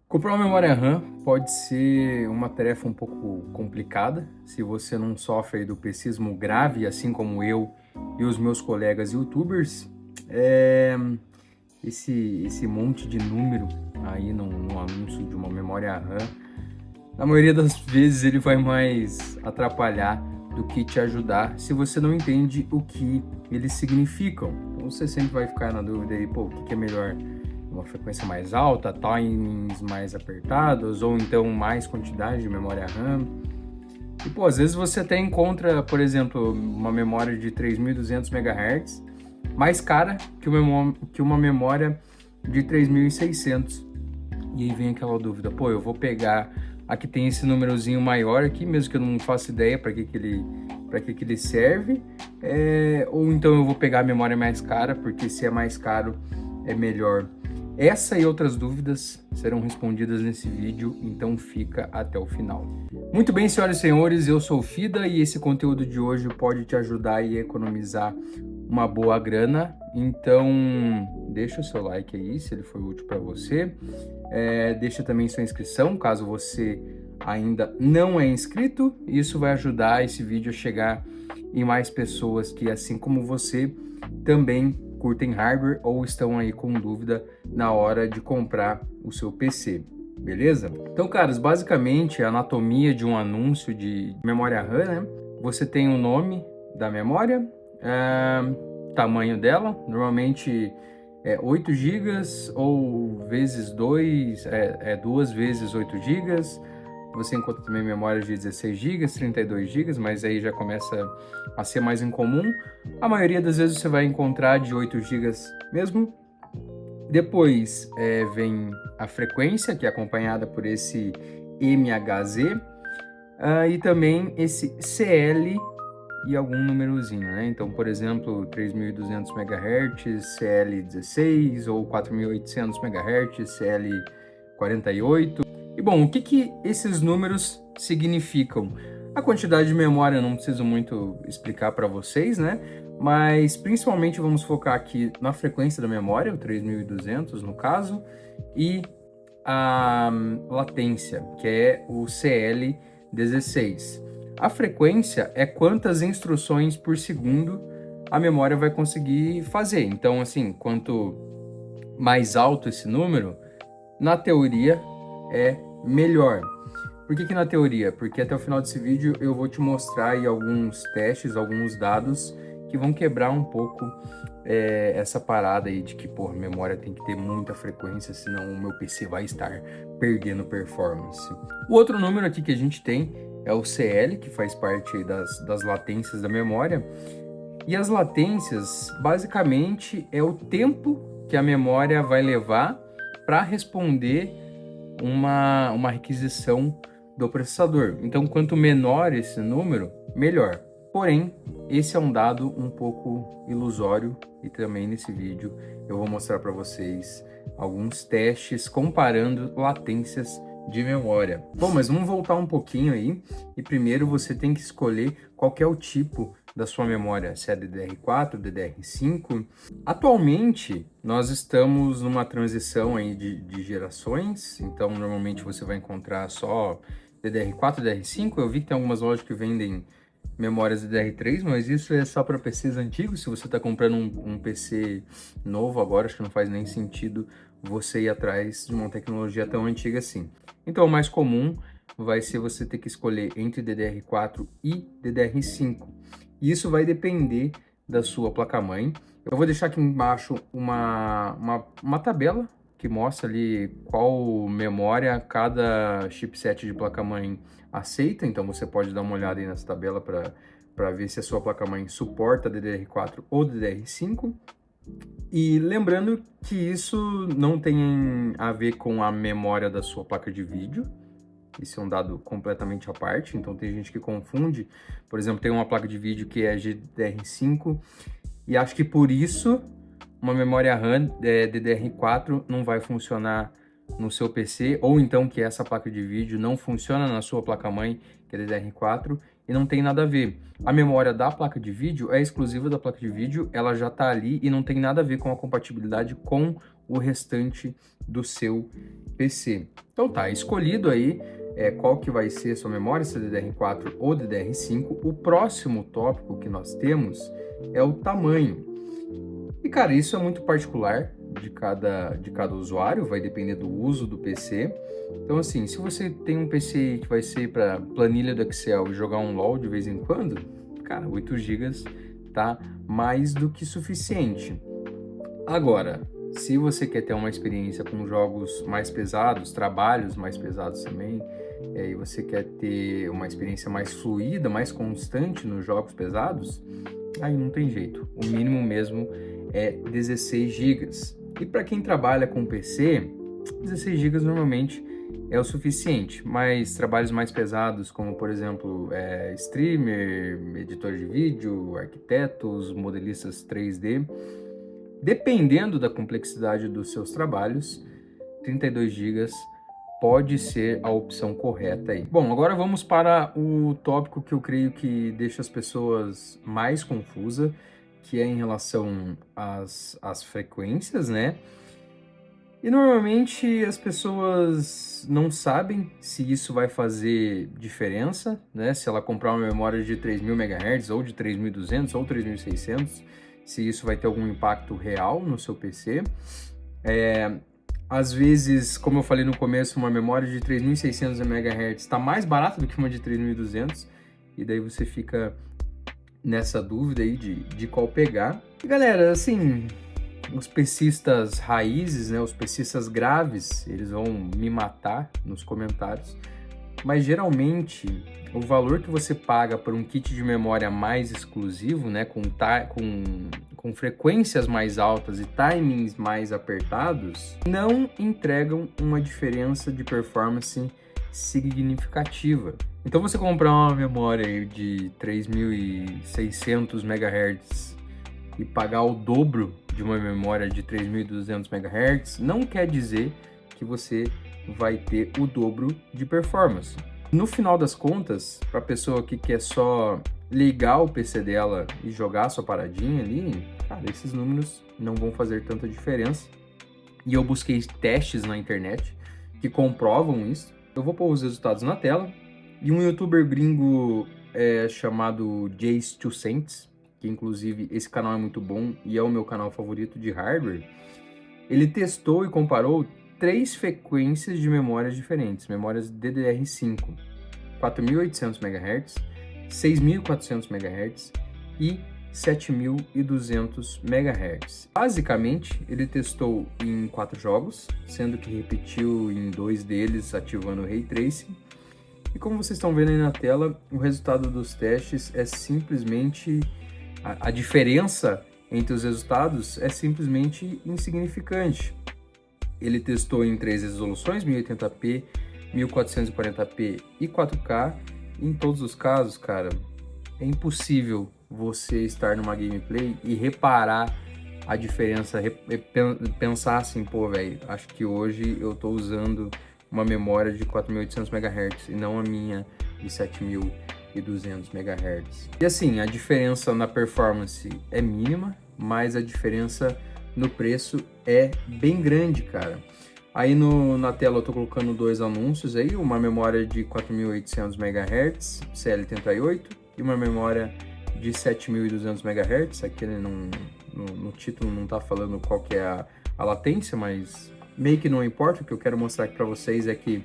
Comprar uma memória RAM pode ser uma tarefa um pouco complicada se você não sofre aí do PC-ismo grave, assim como eu e os meus colegas YouTubers. É, esse monte de número aí no anúncio de uma memória RAM, na maioria das vezes ele vai mais atrapalhar do que te ajudar se você não entende o que eles significam. Então você sempre vai ficar na dúvida aí, pô, o que é melhor? Uma frequência mais alta, timings mais apertados, ou então mais quantidade de memória RAM. E, pô, às vezes você até encontra, por exemplo, uma memória de 3.200 MHz mais cara que uma memória de 3.600. E aí vem aquela dúvida, pô, eu vou pegar a que tem esse númerozinho maior aqui, mesmo que eu não faça ideia para que ele serve, ou então eu vou pegar a memória mais cara, porque se é mais caro, é melhor. Essa e outras dúvidas serão respondidas nesse vídeo, então fica até o final. Muito bem, senhoras e senhores, eu sou o Fida e esse conteúdo de hoje pode te ajudar a economizar uma boa grana, então deixa o seu like aí se ele for útil para você, deixa também sua inscrição caso você ainda não é inscrito, isso vai ajudar esse vídeo a chegar em mais pessoas que, assim como você, também curtem hardware ou estão aí com dúvida na hora de comprar o seu PC, beleza? Então, caras, basicamente a anatomia de um anúncio de memória RAM, né? Você tem o nome da memória, tamanho dela, normalmente 8 GB ou vezes 2, 2 vezes 8 GB. Você encontra também memórias de 16 GB, 32 GB, mas aí já começa a ser mais incomum. A maioria das vezes você vai encontrar de 8 GB mesmo. Depois vem a frequência, que é acompanhada por esse MHz, e também esse CL e algum númerozinho, né? Então, por exemplo, 3.200 MHz, CL16, ou 4.800 MHz, CL48. E bom, o que esses números significam? A quantidade de memória eu não preciso muito explicar para vocês, né? Mas principalmente vamos focar aqui na frequência da memória, o 3.200 no caso, e a latência, que é o CL16. A frequência é quantas instruções por segundo a memória vai conseguir fazer. Então, assim, quanto mais alto esse número, na teoria é melhor. Por que na teoria? Porque até o final desse vídeo eu vou te mostrar aí alguns testes, alguns dados que vão quebrar um pouco essa parada aí de que, porra, a memória tem que ter muita frequência, senão o meu PC vai estar perdendo performance. O outro número aqui que a gente tem é o CL, que faz parte aí das latências da memória. E as latências, basicamente, é o tempo que a memória vai levar para responder uma requisição do processador. Então, quanto menor esse número, melhor. Porém, esse é um dado um pouco ilusório e também nesse vídeo eu vou mostrar para vocês alguns testes comparando latências de memória. Bom, mas vamos voltar um pouquinho aí e primeiro você tem que escolher qual que é o tipo da sua memória, se é DDR4, DDR5. Atualmente, nós estamos numa transição aí de gerações, então normalmente você vai encontrar só DDR4, DDR5. Eu vi que tem algumas lojas que vendem memórias DDR3, mas isso é só para PCs antigos. Se você está comprando um PC novo agora, acho que não faz nem sentido você ir atrás de uma tecnologia tão antiga assim. Então, o mais comum vai ser você ter que escolher entre DDR4 e DDR5. Isso vai depender da sua placa-mãe. Eu vou deixar aqui embaixo uma tabela que mostra ali qual memória cada chipset de placa-mãe aceita. Então você pode dar uma olhada aí nessa tabela para ver se a sua placa-mãe suporta DDR4 ou DDR5. E lembrando que isso não tem a ver com a memória da sua placa de vídeo. Isso é um dado completamente à parte, então tem gente que confunde. Por exemplo, tem uma placa de vídeo que é GDDR5 e acho que por isso uma memória RAM DDR4 não vai funcionar no seu PC, ou então que essa placa de vídeo não funciona na sua placa-mãe, que é DDR4, e não tem nada a ver. A memória da placa de vídeo é exclusiva da placa de vídeo, ela já está ali e não tem nada a ver com a compatibilidade com o restante do seu PC. Então tá, escolhido aí qual que vai ser a sua memória, se é DDR4 ou DDR5. O próximo tópico que nós temos é o tamanho. E cara, isso é muito particular de cada usuário, vai depender do uso do PC. Então assim, se você tem um PC que vai ser para planilha do Excel e jogar um LoL de vez em quando, cara, 8 GB tá mais do que suficiente. Agora, se você quer ter uma experiência com jogos mais pesados, trabalhos mais pesados também, e você quer ter uma experiência mais fluida, mais constante nos jogos pesados, aí não tem jeito. O mínimo mesmo é 16 GB. E para quem trabalha com PC, 16 GB normalmente é o suficiente, mas trabalhos mais pesados, como por exemplo streamer, editor de vídeo, arquitetos, modelistas 3D, dependendo da complexidade dos seus trabalhos, 32 GB pode ser a opção correta aí. Bom, agora vamos para o tópico que eu creio que deixa as pessoas mais confusas, que é em relação às frequências, né? E normalmente as pessoas não sabem se isso vai fazer diferença, né? Se ela comprar uma memória de 3.000 MHz ou de 3.200 ou 3.600, se isso vai ter algum impacto real no seu PC. Às vezes, como eu falei no começo, uma memória de 3.600 MHz está mais barata do que uma de 3.200, e daí você fica nessa dúvida aí de qual pegar. E galera, assim, os PCistas raízes, né, os PCistas graves, eles vão me matar nos comentários, mas geralmente o valor que você paga por um kit de memória mais exclusivo, né, com frequências mais altas e timings mais apertados, não entregam uma diferença de performance significativa. Então você comprar uma memória de 3.600 MHz e pagar o dobro de uma memória de 3.200 MHz não quer dizer que você vai ter o dobro de performance. No final das contas, para a pessoa que quer só ligar o PC dela e jogar a sua paradinha ali, cara, esses números não vão fazer tanta diferença. E eu busquei testes na internet que comprovam isso. Eu vou pôr os resultados na tela. E um youtuber gringo chamado Jace2Cents, que inclusive esse canal é muito bom e é o meu canal favorito de hardware, ele testou e comparou 3 frequências de memórias diferentes, memórias DDR5, 4.800 MHz, 6.400 MHz e 7.200 MHz. Basicamente, ele testou em 4 jogos, sendo que repetiu em 2 deles, ativando o Ray Tracing. E como vocês estão vendo aí na tela, o resultado dos testes é simplesmente... A diferença entre os resultados é simplesmente insignificante. Ele testou em 3 resoluções, 1080p, 1440p e 4K. Em todos os casos, cara, é impossível você estar numa gameplay e reparar a diferença, pensar assim, pô, velho, acho que hoje eu tô usando uma memória de 4.800 MHz e não a minha de 7.200 MHz. E assim, a diferença na performance é mínima, mas a diferença no preço é bem grande, cara. Aí na tela eu tô colocando 2 anúncios aí, uma memória de 4.800 MHz, CL38, e uma memória de 7.200 MHz, aqui no título não tá falando qual que é a latência, mas meio que não importa, o que eu quero mostrar aqui para vocês é que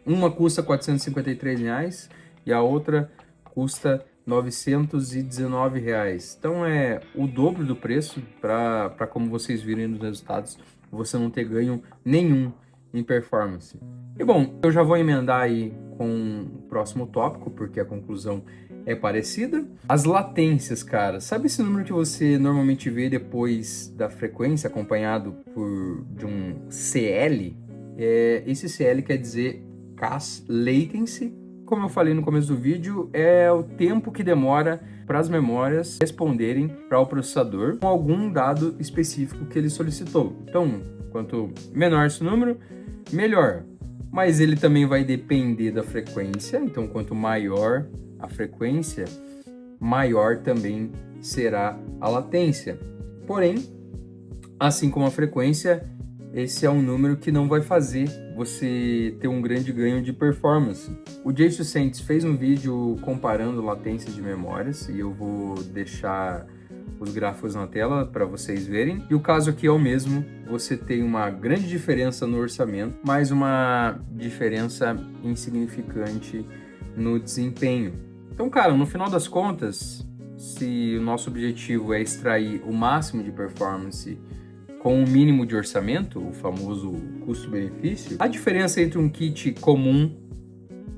uma custa R$453 e a outra custa R$919. Então é o dobro do preço para como vocês virem nos resultados, você não ter ganho nenhum em performance. E bom, eu já vou emendar aí com o próximo tópico, porque a conclusão é parecida. As latências, cara. Sabe esse número que você normalmente vê depois da frequência, acompanhado de um CL? Esse CL quer dizer Cache Latency. Como eu falei no começo do vídeo, é o tempo que demora para as memórias responderem para o processador com algum dado específico que ele solicitou. Então, quanto menor esse número, melhor. Mas ele também vai depender da frequência, então quanto maior a frequência, maior também será a latência. Porém, assim como a frequência, esse é um número que não vai fazer você ter um grande ganho de performance. O Jay Sucentes fez um vídeo comparando latência de memórias e eu vou deixar os gráficos na tela para vocês verem. E o caso aqui é o mesmo, você tem uma grande diferença no orçamento, mas uma diferença insignificante no desempenho. Então, cara, no final das contas, se o nosso objetivo é extrair o máximo de performance com o mínimo de orçamento, o famoso custo-benefício, a diferença entre um kit comum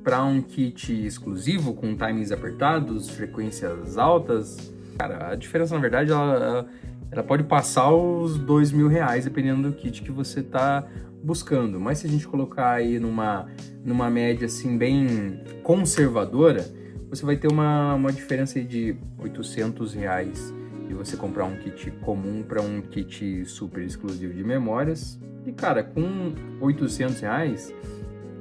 para um kit exclusivo, com timings apertados, frequências altas, cara, a diferença, na verdade, ela pode passar os R$ 2.000, dependendo do kit que você está buscando. Mas se a gente colocar aí numa média, assim, bem conservadora, você vai ter uma diferença aí de R$ 800 e você comprar um kit comum para um kit super exclusivo de memórias. E, cara, com R$ 800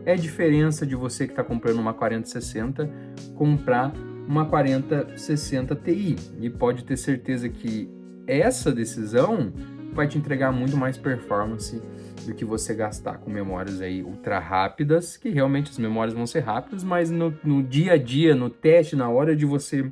é a diferença de você que está comprando uma 4060 comprar uma 4060 Ti. E pode ter certeza que essa decisão vai te entregar muito mais performance do que você gastar com memórias aí ultra rápidas, que realmente as memórias vão ser rápidas, mas no dia a dia, no teste, na hora de você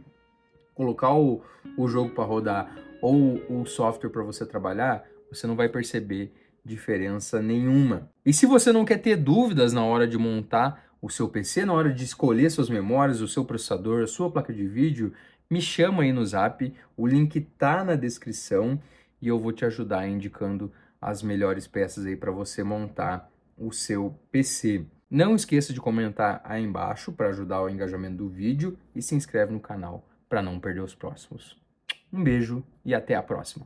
colocar o jogo para rodar ou o software para você trabalhar, você não vai perceber diferença nenhuma. E se você não quer ter dúvidas na hora de montar o seu PC, na hora de escolher suas memórias, o seu processador, a sua placa de vídeo, me chama aí no Zap, o link tá na descrição e eu vou te ajudar indicando as melhores peças aí para você montar o seu PC. Não esqueça de comentar aí embaixo para ajudar o engajamento do vídeo e se inscreve no canal para não perder os próximos. Um beijo e até a próxima.